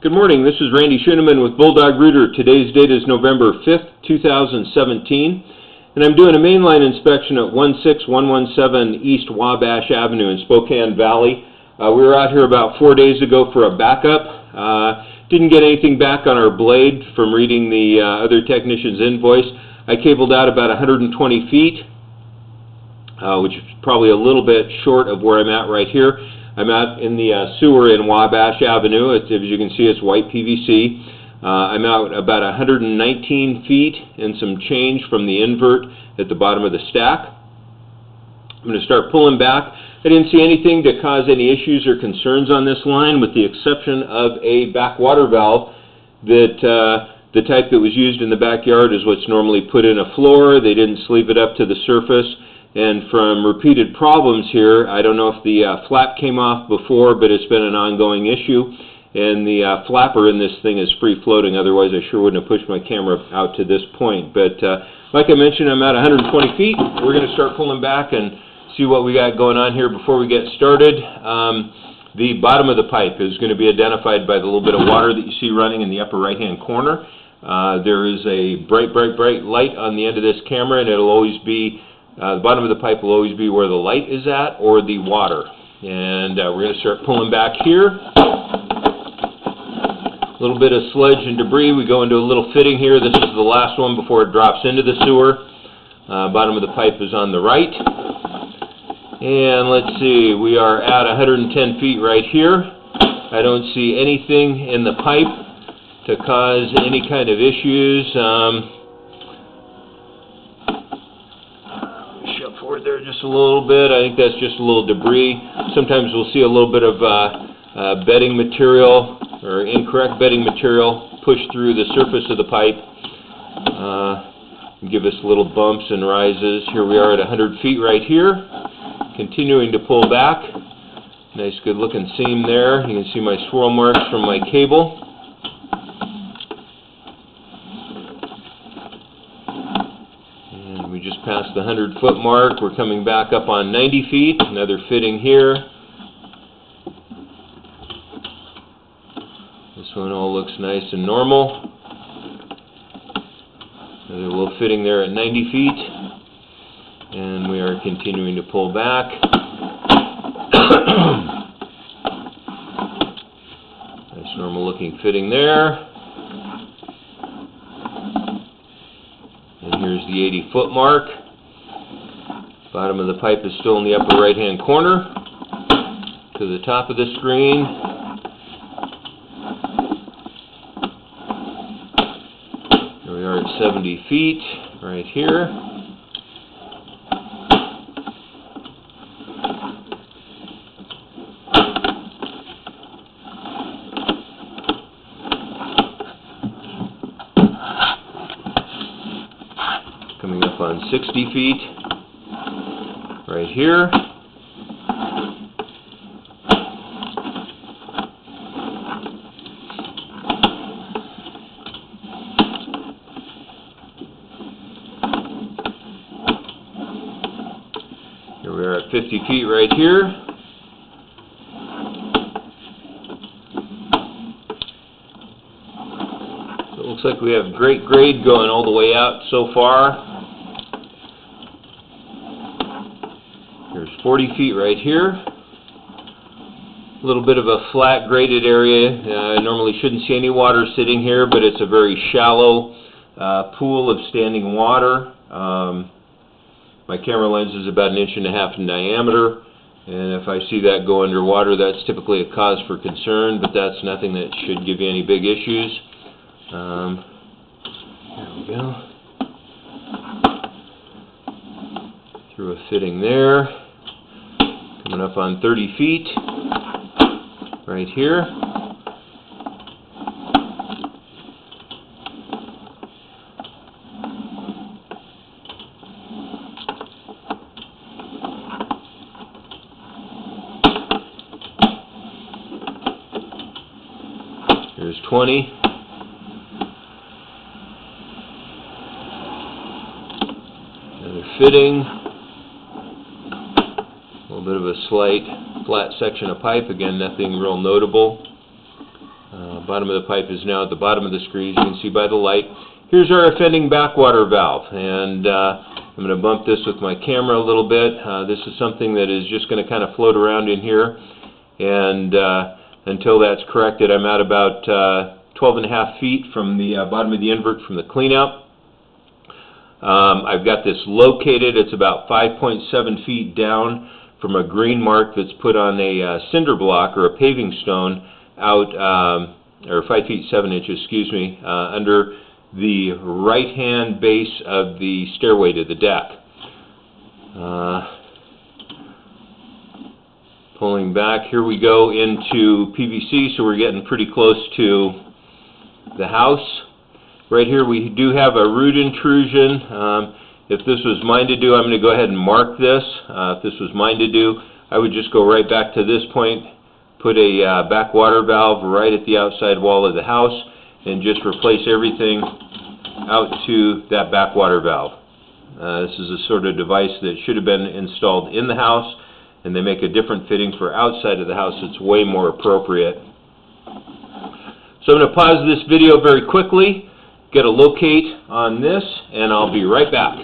Good morning, this is Randy Schooneman with Bulldog Rooter. Today's date is November 5th, 2017, and I'm doing a mainline inspection at 16117 East Wabash Avenue in Spokane Valley. We were out here about 4 days ago for a backup. Didn't get anything back on our blade from reading the other technician's invoice. I cabled out about 120 feet, which is probably a little bit short of where I'm at right here. I'm out in the sewer in Wabash Avenue. As you can see, it's white PVC. I'm out about 119 feet and some change from the invert at the bottom of the stack. I'm going to start pulling back. I didn't see anything to cause any issues or concerns on this line, with the exception of a backwater valve that the type that was used in the backyard is what's normally put in a floor. They didn't sleeve it up to the surface. And from repeated problems here, I don't know if the flap came off before, but it's been an ongoing issue. And the flapper in this thing is free floating, otherwise I sure wouldn't have pushed my camera out to this point. But like I mentioned, I'm at 120 feet. We're going to start pulling back and see what we got going on here before we get started. The bottom of the pipe is going to be identified by the little bit of water that you see running in the upper right-hand corner. There is a bright light on the end of this camera, and it'll always be the bottom of the pipe will always be where the light is at, or the water. And we're going to start pulling back here. A little bit of sludge and debris. We go into a little fitting here. This is the last one before it drops into the sewer. Bottom of the pipe is on the right. And let's see, we are at 110 feet right here. I don't see anything in the pipe to cause any kind of issues. Shove forward there just a little bit. I think that's just a little debris. Sometimes we'll see a little bit of bedding material or incorrect bedding material push through the surface of the pipe. Give us little bumps and rises. Here we are at 100 feet right here. Continuing to pull back. Nice good looking seam there. You can see my swirl marks from my cable. And we just passed the 100-foot mark. We're coming back up on 90 feet. Another fitting here. This one all looks nice and normal. Another little fitting there at 90 feet. And we are continuing to pull back. Nice normal looking fitting there. And here's the 80-foot mark. Bottom of the pipe is still in the upper right hand corner. To the top of the screen. Here we are at 70 feet right here. Coming up on 60 feet, right here. Here we are at 50 feet right here. So it looks like we have great grade going all the way out so far. There's 40 feet right here. A little bit of a flat graded area. I normally shouldn't see any water sitting here, but it's a very shallow pool of standing water. My camera lens is about 1.5 inches in diameter, and if I see that go underwater, that's typically a cause for concern, but that's nothing that should give you any big issues. There we go. Through a fitting there. Coming up on 30 feet, right here. Here's 20. Another fitting. A little bit of a slight flat section of pipe, again nothing real notable. Bottom of the pipe is now at the bottom of the screw, as you can see by the light. Here's our offending backwater valve, and I'm going to bump this with my camera a little bit. This is something that is just going to kind of float around in here, and until that's corrected, I'm at about 12.5 feet from the bottom of the invert from the cleanout. I've got this located. It's about 5.7 feet down from a green mark that's put on a cinder block or a paving stone out, or 5 feet 7 inches, excuse me, under the right-hand base of the stairway to the deck. Pulling back, here we go into PVC, so we're getting pretty close to the house. Right here we do have a root intrusion. If this was mine to do, I'm going to go ahead and mark this. If this was mine to do, I would just go right back to this point, put a backwater valve right at the outside wall of the house, and just replace everything out to that backwater valve. This is a sort of device that should have been installed in the house, and they make a different fitting for outside of the house that's way more appropriate. So I'm going to pause this video very quickly, get a locate on this, and I'll be right back.